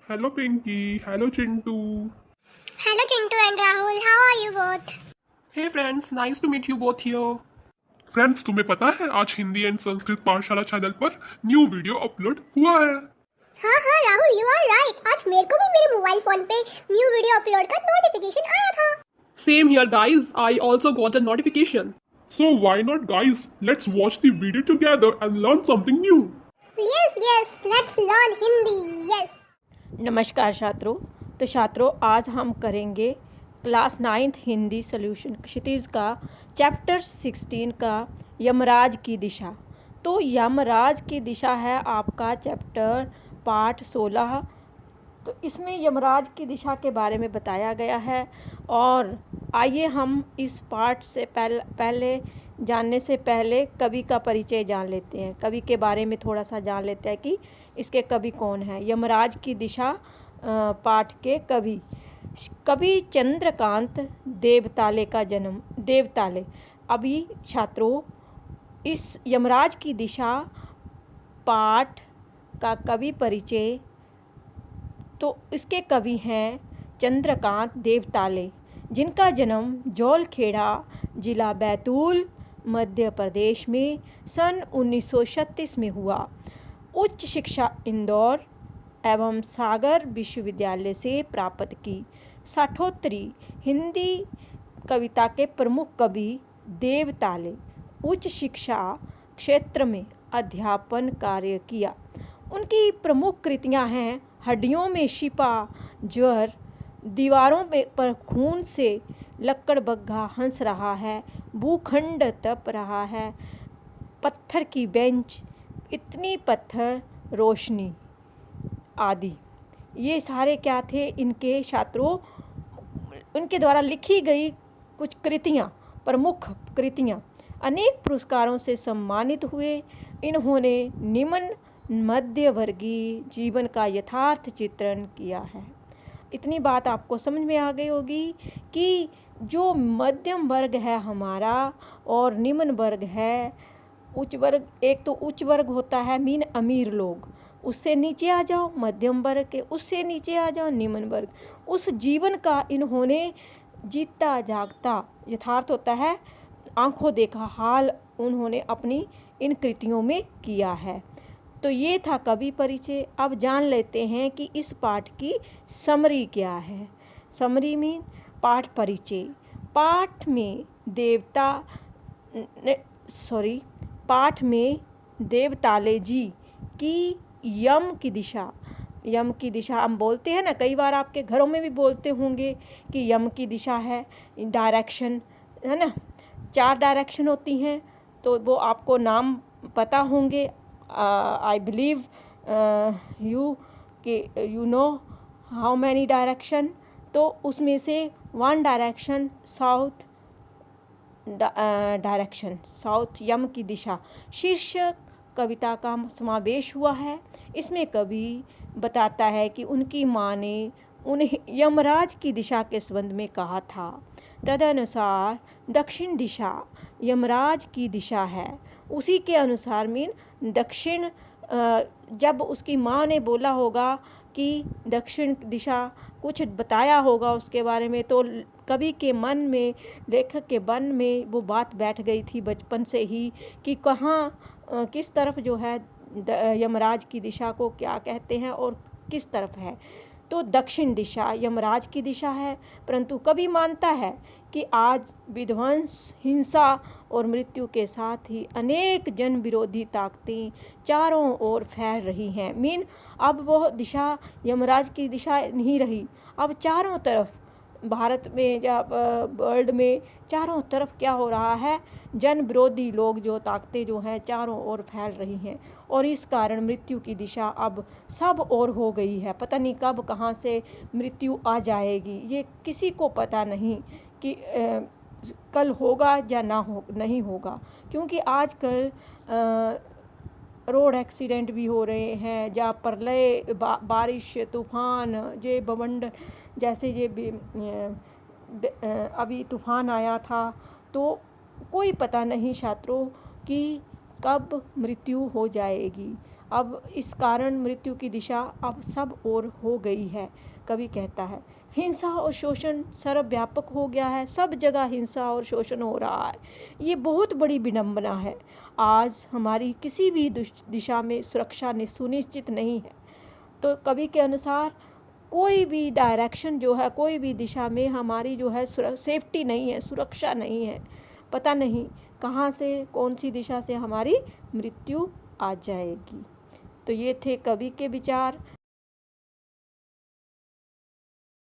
Hello Pinky, hello Chintu. Hello Chintu and Rahul, how are you both? Hey friends, nice to meet you both here. Friends, तुम्हें पता है आज Hindi and Sanskrit पाठशाला channel पर new video upload हुआ है। हाँ राहुल, यू आर राइट। आज मेरे को भी मेरे मोबाइल फोन पे न्यू वीडियो अपलोड का नोटिफिकेशन आया था। Same here guys, I also got a notification. So why not guys, let's watch the video together and learn something new. Yes, let's learn Hindi. Yes. नमस्कार छात्रों। तो छात्रों, आज हम करेंगे क्लास 9th हिंदी सॉल्यूशन क्षितिज का चैप्टर 16 का यमराज की दिशा। तो यमराज की दिशा है आपका चैप्टर पाठ 16। तो इसमें यमराज की दिशा के बारे में बताया गया है। और आइए हम इस पाठ से पहले जानने से पहले कवि का परिचय जान लेते हैं। कवि के बारे में थोड़ा सा जान लेते हैं कि इसके कवि कौन है। यमराज की दिशा पाठ के कवि चंद्रकांत देवताले का जन्म। देवताले। अभी छात्रों, इस यमराज की दिशा पाठ का कवि परिचय, तो इसके कवि हैं चंद्रकांत देवताले, जिनका जन्म जौलखेड़ा जिला बैतूल मध्य प्रदेश में सन 1936 में हुआ। उच्च शिक्षा इंदौर एवं सागर विश्वविद्यालय से प्राप्त की। साठोत्तरी हिंदी कविता के प्रमुख कवि देवताले उच्च शिक्षा क्षेत्र में अध्यापन कार्य किया। उनकी प्रमुख कृतियां हैं हड्डियों में शिपा ज्वर, दीवारों पर खून से लक्कड़ बग्घा हंस रहा है, भूखंड तप रहा है, पत्थर की बेंच, इतनी पत्थर रोशनी आदि। ये सारे क्या थे इनके छात्रों, उनके द्वारा लिखी गई कुछ कृतियाँ, प्रमुख कृतियाँ। अनेक पुरस्कारों से सम्मानित हुए। इन्होंने निम्न मध्यवर्गीय जीवन का यथार्थ चित्रण किया है। इतनी बात आपको समझ में आ गई होगी कि जो मध्यम वर्ग है हमारा और निम्न वर्ग है, उच्च वर्ग, एक तो उच्च वर्ग होता है मीन अमीर लोग, उससे नीचे आ जाओ मध्यम वर्ग के, उससे नीचे आ जाओ निम्न वर्ग। उस जीवन का इन्होंने जीता जागता यथार्थ होता है, आंखों देखा हाल उन्होंने अपनी इन कृतियों में किया है। तो ये था कवि परिचय। अब जान लेते हैं कि इस पाठ की समरी क्या है। समरी मीन पाठ परिचय। पाठ में देवताले जी की यम की दिशा हम बोलते हैं ना, कई बार आपके घरों में भी बोलते होंगे कि यम की दिशा है, डायरेक्शन है ना, 4 डायरेक्शन होती हैं। तो वो आपको नाम पता होंगे। I believe you know how many direction. तो उसमें से 1 डायरेक्शन साउथ डायरेक्शन, साउथ यम की दिशा शीर्षक कविता का समावेश हुआ है। इसमें कवि बताता है कि उनकी माँ ने उन्हें यमराज की दिशा के संबंध में कहा था। तदनुसार दक्षिण दिशा यमराज की दिशा है। उसी के अनुसार मीन दक्षिण, जब उसकी माँ ने बोला होगा कि दक्षिण दिशा, कुछ बताया होगा उसके बारे में, तो कवि के मन में, लेखक के मन में वो बात बैठ गई थी बचपन से ही कि कहाँ किस तरफ जो है यमराज की दिशा को क्या कहते हैं और किस तरफ है। तो दक्षिण दिशा यमराज की दिशा है। परंतु कवि मानता है कि आज विध्वंस, हिंसा और मृत्यु के साथ ही अनेक जन विरोधी ताकतें चारों ओर फैल रही हैं। मीन अब वह दिशा यमराज की दिशा नहीं रही। अब चारों तरफ भारत में या वर्ल्ड में चारों तरफ क्या हो रहा है, जन विरोधी लोग, जो ताकतें जो हैं चारों ओर फैल रही हैं। और इस कारण मृत्यु की दिशा अब सब ओर हो गई है। पता नहीं कब कहाँ से मृत्यु आ जाएगी, ये किसी को पता नहीं कि कल होगा या नहीं होगा। क्योंकि आजकल रोड एक्सीडेंट भी हो रहे हैं, जहाँ प्रलय, बारिश, तूफान, जे बवंडर जैसे अभी तूफान आया था। तो कोई पता नहीं छात्रों कि कब मृत्यु हो जाएगी। अब इस कारण मृत्यु की दिशा अब सब ओर हो गई है। कवि कहता है हिंसा और शोषण सर्वव्यापक हो गया है, सब जगह हिंसा और शोषण हो रहा है। ये बहुत बड़ी विडंबना है। आज हमारी किसी भी दिशा में सुरक्षा सुनिश्चित नहीं है। तो कवि के अनुसार कोई भी डायरेक्शन जो है, कोई भी दिशा में हमारी जो है सेफ्टी नहीं है, सुरक्षा नहीं है। पता नहीं कहाँ से, कौन सी दिशा से हमारी मृत्यु आ जाएगी। तो ये थे कवि के विचार।